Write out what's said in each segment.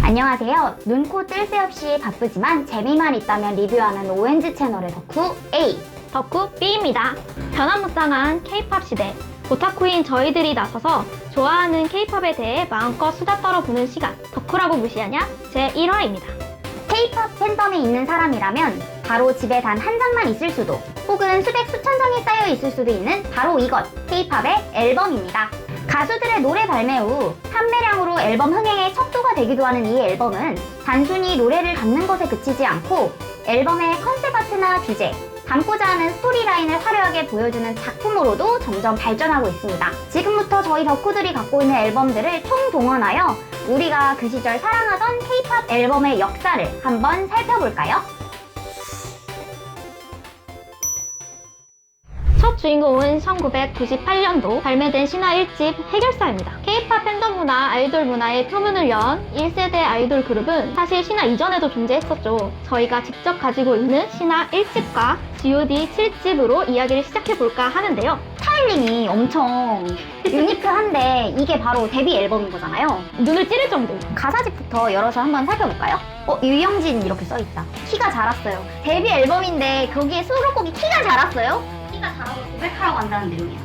안녕하세요. 눈코 뜰 새 없이 바쁘지만 재미만 있다면 리뷰하는 오렌지 채널의 덕후 A, 덕후 B입니다. 변화무쌍한 K-팝 시대, 오타쿠인 저희들이 나서서 좋아하는 K-팝에 대해 마음껏 수다 떨어보는 시간, 덕후라고 무시하냐? 제1화입니다. K-팝 팬덤에 있는 사람이라면 바로 집에 단 한 장만 있을 수도, 혹은 수백 수천 장이 쌓여 있을 수도 있는 바로 이것, K-팝의 앨범입니다. 가수들의 노래 발매 후 판매량으로 앨범 흥행의 척도가 되기도 하는 이 앨범은 단순히 노래를 담는 것에 그치지 않고 앨범의 컨셉 아트나 주제, 담고자 하는 스토리라인을 화려하게 보여주는 작품으로도 점점 발전하고 있습니다. 지금부터 저희 덕후들이 갖고 있는 앨범들을 총동원하여 우리가 그 시절 사랑하던 K-팝 앨범의 역사를 한번 살펴볼까요? 첫 주인공은 1998년도 발매된 신화 1집 해결사입니다. K-팝 팬덤 문화, 아이돌 문화의 표문을 연 1세대 아이돌 그룹은 사실 신화 이전에도 존재했었죠. 저희가 직접 가지고 있는 신화 1집과 G.O.D 7집으로 이야기를 시작해볼까 하는데요. 스타일링이 엄청 유니크한데 이게 바로 데뷔 앨범인 거잖아요. 눈을 찌를 정도. 가사집부터 열어서 한번 살펴볼까요? 유영진 이렇게 써있다. 키가 자랐어요. 데뷔 앨범인데 거기에 수록곡이 키가 자랐어요? 키가 자라서 고백하라고 한다는 내용이야.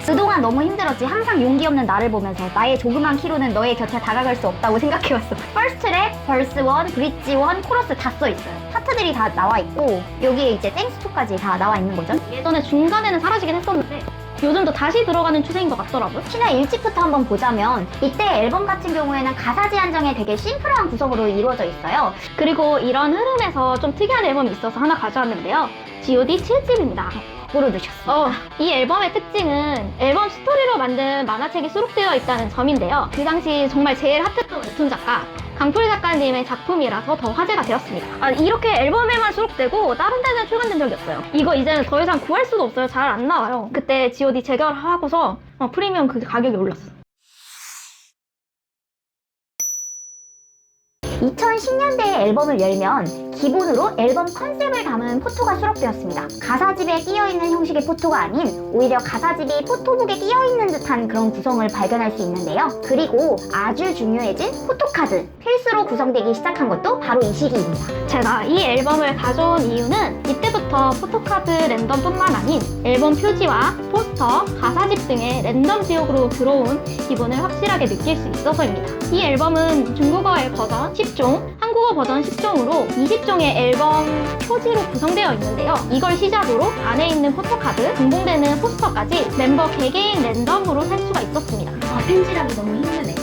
그동안 너무 힘들었지. 항상 용기 없는 나를 보면서 나의 조그만 키로는 너의 곁에 다가갈 수 없다고 생각해왔어. 퍼스트 랩, 벌스 1, 브릿지 1, 코러스 다 써있어요. 파트들이 다 나와있고 여기에 이제 땡스2까지 다 나와 있는 거죠. 예전에 중간에는 사라지긴 했었는데 요즘도 다시 들어가는 추세인 것 같더라고요. 신화 1집부터 한번 보자면 이때 앨범 같은 경우에는 가사지 한정에 되게 심플한 구성으로 이루어져 있어요. 그리고 이런 흐름에서 좀 특이한 앨범이 있어서 하나 가져왔는데요. G.O.D 7집입니다. 고로 두셨어요. 이 앨범의 특징은 앨범 스토리로 만든 만화책이 수록되어 있다는 점인데요. 그 당시 정말 제일 핫했던 웹툰 작가 강풀 작가님의 작품이라서 더 화제가 되었습니다. 이렇게 앨범에만 수록되고 다른 데는 출간된 적이 없어요. 이거 이제는 더 이상 구할 수도 없어요. 잘 안 나와요. 그때 G.O.D 재결하고서 프리미엄 그 가격이 올랐어. 2010년대의 앨범을 열면 기본으로 앨범 컨셉을 담은 포토가 수록되었습니다. 가사집에 끼어있는 형식의 포토가 아닌 오히려 가사집이 포토북에 끼어있는 듯한 그런 구성을 발견할 수 있는데요. 그리고 아주 중요해진 포토카드, 필수로 구성되기 시작한 것도 바로 이 시기입니다. 제가 이 앨범을 가져온 이유는 이때부터 포토카드 랜덤뿐만 아닌 앨범 표지와 포스터, 가사집 등의 랜덤 지역으로 들어온 기분을 확실하게 느낄 수 있어서입니다. 이 앨범은 중국어의 버전 10종, 한국어 버전 10종으로 20종의 앨범 표지로 구성되어 있는데요. 이걸 시작으로 안에 있는 포토카드, 공봉되는 포스터까지 멤버 개개인 랜덤으로 살 수가 있었습니다. 편집하기 너무 힘드네.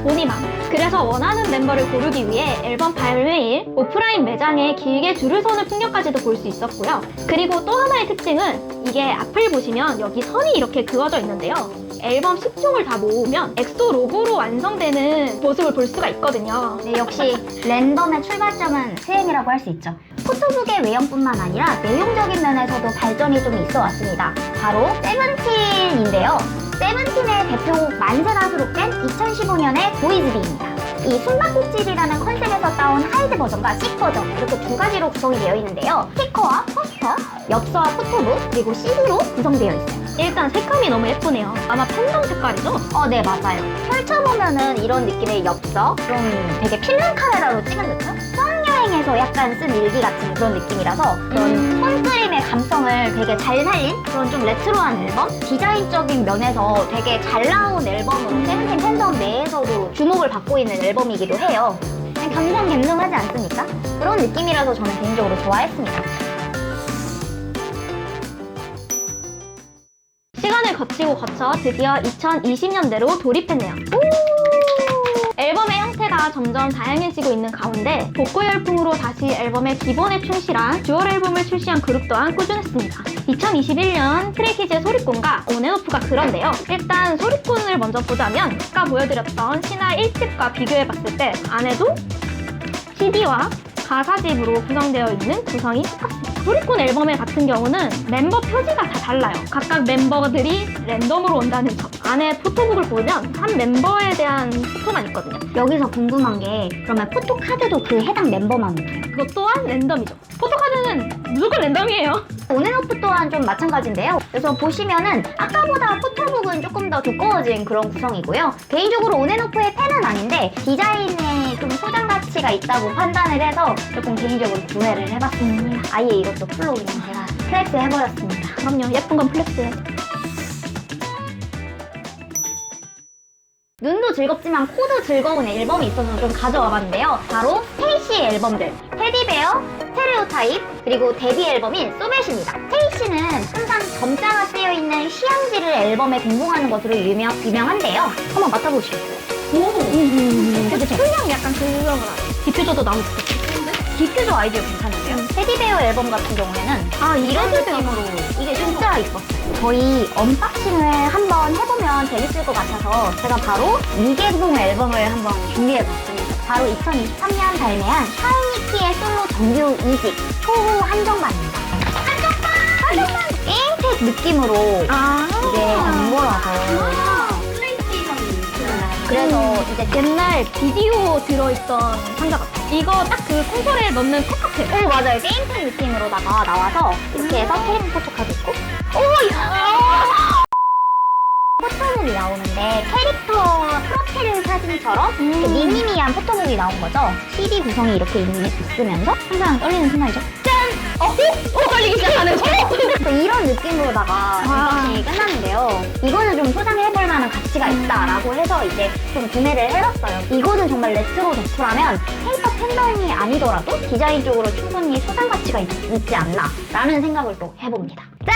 돈이 많아. 그래서 원하는 멤버를 고르기 위해 앨범 발매일 오프라인 매장에 길게 줄을 서는 풍경까지도 볼 수 있었고요. 그리고 또 하나의 특징은 이게 앞을 보시면 여기 선이 이렇게 그어져 있는데요. 앨범 10종을 다 모으면 엑소 로고로 완성되는 모습을 볼 수가 있거든요. 네, 역시 랜덤의 출발점은 세행이라고 할 수 있죠. 포토북의 외형뿐만 아니라 내용적인 면에서도 발전이 좀 있어 왔습니다. 바로 세븐틴인데요. 세븐틴의 대표곡 만세가 수록된 2015년의 보이즈비입니다. 이 숨바꼭질이라는 컨셉에서 따온 하이드 버전과 식 버전 이렇게 두 가지로 구성이 되어 있는데요. 스티커와 포스터, 엽서와 포토북, 그리고 CD로 구성되어 있어요. 일단 색감이 너무 예쁘네요. 아마 팬덤 색깔이죠? 네, 맞아요. 펼쳐보면은 이런 느낌의 엽서, 좀 되게 필름 카메라로 찍은 듯한 수학여행에서 약간 쓴 일기 같은 그런 느낌이라서 그런 손그림의 감성을 되게 잘 살린 그런 좀 레트로한 앨범? 디자인적인 면에서 되게 잘 나온 앨범으로 세븐틴 팬덤 내에서도 주목을 받고 있는 앨범이기도 해요. 그냥 감성갬성하지 않습니까? 그런 느낌이라서 저는 개인적으로 좋아했습니다. 시간을 거쳐 드디어 2020년대로 돌입했네요. 앨범의 형태가 점점 다양해지고 있는 가운데 복고 열풍으로 다시 앨범의 기본에 충실한 듀얼 앨범을 출시한 그룹 또한 꾸준했습니다. 2021년 트레이키즈의 소리꾼과 온앤오프가 그런데요. 일단 소리꾼을 먼저 보자면 아까 보여드렸던 신화 1집과 비교해봤을 때 안에도 CD와 가사집으로 구성되어 있는 구성이 똑같습니다. 소리꾼 앨범의 같은 경우는 멤버 표지가 다 달라요. 각각 멤버들이 랜덤으로 온다는 점. 안에 포토북을 보면 한 멤버에 대한 포토만 있거든요. 여기서 궁금한 게 그러면 포토카드도 그 해당 멤버만 붙어요? 그것 또한 랜덤이죠. 포토카드는 무조건 랜덤이에요. 온앤오프 또한 좀 마찬가지인데요. 그래서 보시면은 아까보다 포토북은 조금 더 두꺼워진 그런 구성이고요. 개인적으로 온앤오프의 팬은 아닌데 디자인에 좀 소장 가치가 있다고 판단을 해서 조금 개인적으로 구매를 해봤습니다. 아예 이것도 풀로 그냥 제가 플렉스 해버렸습니다. 그럼요. 예쁜 건 플렉스예요. 눈도 즐겁지만 코도 즐거운 앨범이 있어서 좀 가져와 봤는데요. 바로 스테이시의 앨범들, 테디베어, 스테레오타입, 그리고 데뷔 앨범인 소벳입니다. 스테이시는 항상 점자가 쓰여있는 휴양지를 앨범에 등봉하는 것으로 유명한데요. 한번 맡아보시겠어요? 근데 풀량 약간 그런 거 알아요. 디퓨저도 나오고 있어. 디퓨저 아이디어 괜찮은데요? 테디베어 앨범 같은 경우에는 이런 느낌으로 이게 진짜 이뻤어요. 저희 언박싱을 한번 해보면 재밌을 것 같아서 제가 바로 미개봉 앨범을 한번 준비해봤습니다. 바로 2023년 발매한 샤이니키의 솔로 정규 2집 소후 한정반입니다. 한정반! 게임팩 느낌으로 이게 된 거라서 그래서 이제 옛날 비디오 들어있던 상자 같아. 이거 딱 그 콘솔에 넣는 팩 같아. 맞아요. 게임팩 느낌으로다가 나와서 이렇게 해서 캐릭터 포토카드 있고 포토북이 나오는데 캐릭터 프로필 사진처럼 이렇게 미니미한 포토북이 나온 거죠. CD 구성이 이렇게 있으면서 항상 떨리는 순간이죠. 짠! 걸리기 시작하는 거. 그래서 이런 느낌으로다가 이것이 끝나는데요. 이거는 좀 소장해볼 만한 가치가 있다라고 해서 이제 좀 구매를 해봤어요. 이거는 정말 레트로 덕후라면 페이퍼 팬덤이 아니더라도 디자인적으로 충분히 소장 가치가 있지 않나 라는 생각을 또 해봅니다. 짠!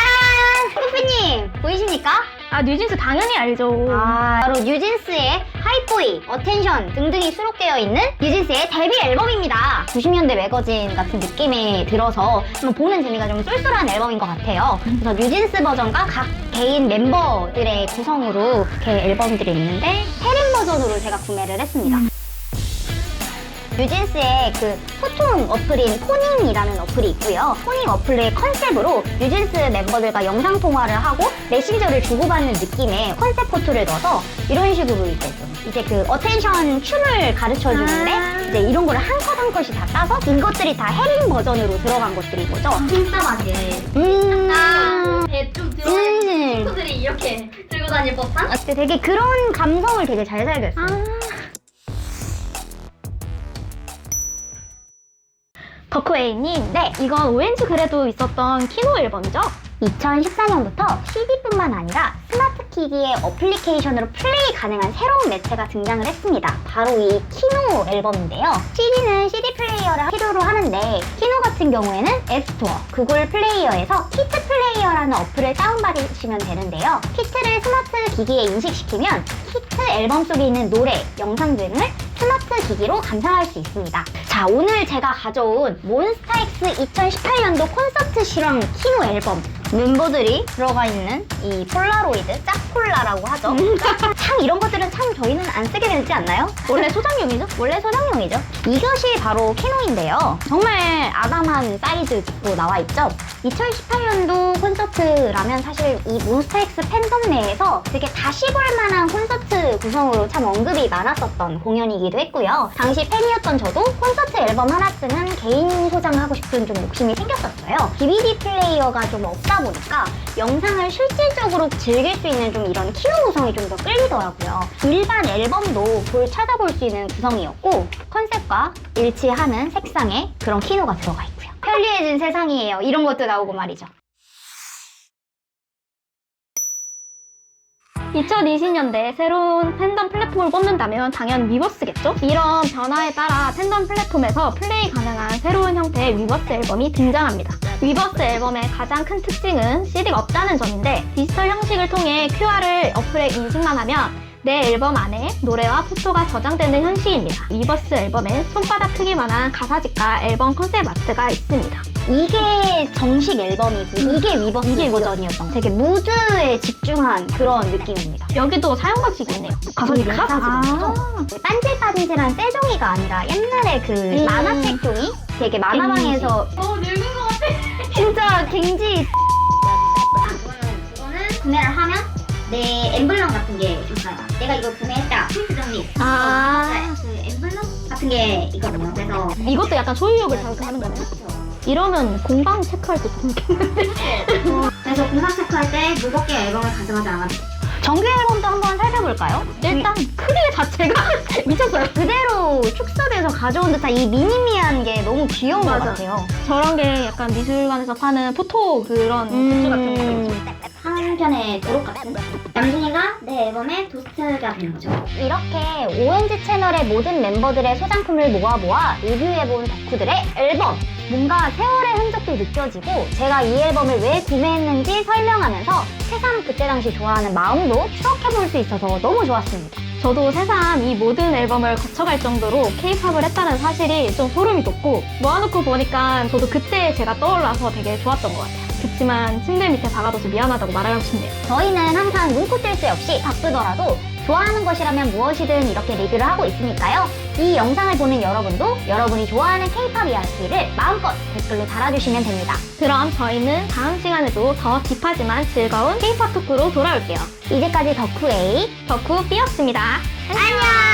코피님 보이십니까? 뉴진스 당연히 알죠. 바로 뉴진스의 하이보이, 어텐션 등등이 수록되어 있는 뉴진스의 데뷔 앨범입니다. 90년대 매거진 같은 느낌이 들어서 한번 보는 재미가 좀 쏠쏠한 앨범인 것 같아요. 그래서 뉴진스 버전과 각 개인 멤버들의 구성으로 이렇게 앨범들이 있는데 페린 버전으로 제가 구매를 했습니다. 뉴진스의 그 소통 어플인 포닝이라는 어플이 있고요. 포닝 어플의 컨셉으로 뉴진스 멤버들과 영상통화를 하고 메신저를 주고받는 느낌의 컨셉 포토를 넣어서 이런 식으로 이제 그 어텐션 춤을 가르쳐 주는데 이제 이런 거를 한 컷 한 컷이 다 따서 이것들이 다 해링 버전으로 들어간 것들이 이거죠. 진짜 맞아요. 배좀 들어간 친구들이 이렇게 들고 다닐 법한? 되게 그런 감성을 되게 잘 살렸어요. 덕후에이님, 네, 이건 오렌지 그래도 있었던 키노 앨범이죠? 2014년부터 CD뿐만 아니라 스마트 기기의 어플리케이션으로 플레이 가능한 새로운 매체가 등장을 했습니다. 바로 이 키노 앨범인데요. CD는 CD 플레이어를 필요로 하는데 키노 같은 경우에는 앱스토어, 구글 플레이어에서 키트 플레이어라는 어플을 다운받으시면 되는데요. 키트를 스마트 기기에 인식시키면 키트 앨범 속에 있는 노래, 영상 등을 스마트 기기로 감상할 수 있습니다. 자, 오늘 제가 가져온 몬스타엑스 2018년도 콘서트 실황 키노 앨범 멤버들이 들어가 있는 이 폴라로이드, 짝폴라라고 하죠. 참 이런 것들은 참 저희는 안 쓰게 되지 않나요? 원래 소장용이죠? 원래 소장용이죠. 이것이 바로 키노인데요. 정말 아담한 사이즈로 나와 있죠. 2018년도 콘서트라면 사실 이 몬스타엑스 팬덤 내에서 되게 다시 볼 만한 콘서트 구성으로 참 언급이 많았었던 공연이기도 했고요. 당시 팬이었던 저도 콘서트 앨범 하나쯤은 개인 소장하고 싶은 좀 욕심이 생겼었어요. DVD 플레이어가 좀 없다 보니까 영상을 실질적으로 즐길 수 있는 좀 이런 키노 구성이 좀 더 끌리더라고요. 일반 앨범도 찾아볼 수 있는 구성이었고 컨셉과 일치하는 색상의 그런 키노가 들어가 있고요. 편리해진 세상이에요. 이런 것도 나오고 말이죠. 2020년대 새로운 팬덤 플랫폼을 뽑는다면 당연 위버스겠죠? 이런 변화에 따라 팬덤 플랫폼에서 플레이 가능한 새로운 형태의 위버스 앨범이 등장합니다. 위버스 앨범의 가장 큰 특징은 CD가 없다는 점인데 디지털 형식을 통해 QR을 어플에 인식만 하면 내 앨범 안에 노래와 포토가 저장되는 형식입니다. 위버스 앨범엔 손바닥 크기만한 가사집과 앨범 컨셉 아트가 있습니다. 이게 정식 앨범이고 이게 위버스 버전이었던 되게 무드에 집중한 그런 느낌입니다. 여기도 사용 방식이 있네요. 가사집이요? 반질반질한 쇠종이가 아니라 옛날에 그 만화책 종이? 되게 만화방에서 늙은 것 같아. 진짜 갱지 이거는 구매를 하면 내 엠블럼 같은 게 있어요. 내가 이걸 구매했다. 포인트 정리. 아, 그 엠블럼 같은 게 있거든요. 그래서 이것도 약간 소유욕을 자극하는 거네요. 이러면 공방 체크할 때 좋겠는데. 그래서 공상 체크할 때 무겁게 앨범을 가져가지 않아도 되죠. 정규 앨범도 한번 살펴볼까요? 일단 크기 자체가 미쳤어요. 그대로 축소돼서 가져온 듯한 이 미니미한 게 너무 귀여운 것 맞아. 같아요. 저런 게 약간 미술관에서 파는 포토 그런 굿즈 같은 거. 한편의 도록 같은 남준이가 내 앨범에 도스트가 되는 거죠. 이렇게 ONG 채널의 모든 멤버들의 소장품을 모아 리뷰해본 덕후들의 앨범. 뭔가 세월의 흔적도 느껴지고 제가 이 앨범을 왜 구매했는지 설명하면서 새삼 그때 당시 좋아하는 마음도 추억해볼 수 있어서 너무 좋았습니다. 저도 새삼 이 모든 앨범을 거쳐갈 정도로 케이팝을 했다는 사실이 좀 소름이 돋고 모아놓고 보니까 저도 그때 제가 떠올라서 되게 좋았던 것 같아요. 그치만 침대 밑에 박아둬서 미안하다고 말하고 싶네요. 저희는 항상 눈코 뜰 새 없이 바쁘더라도 좋아하는 것이라면 무엇이든 이렇게 리뷰를 하고 있으니까요. 이 영상을 보는 여러분도 여러분이 좋아하는 케이팝 이야기를 마음껏 댓글로 달아주시면 됩니다. 그럼 저희는 다음 시간에도 더 딥하지만 즐거운 케이팝 토크로 돌아올게요. 이제까지 덕후 A 덕후 B였습니다. 안녕!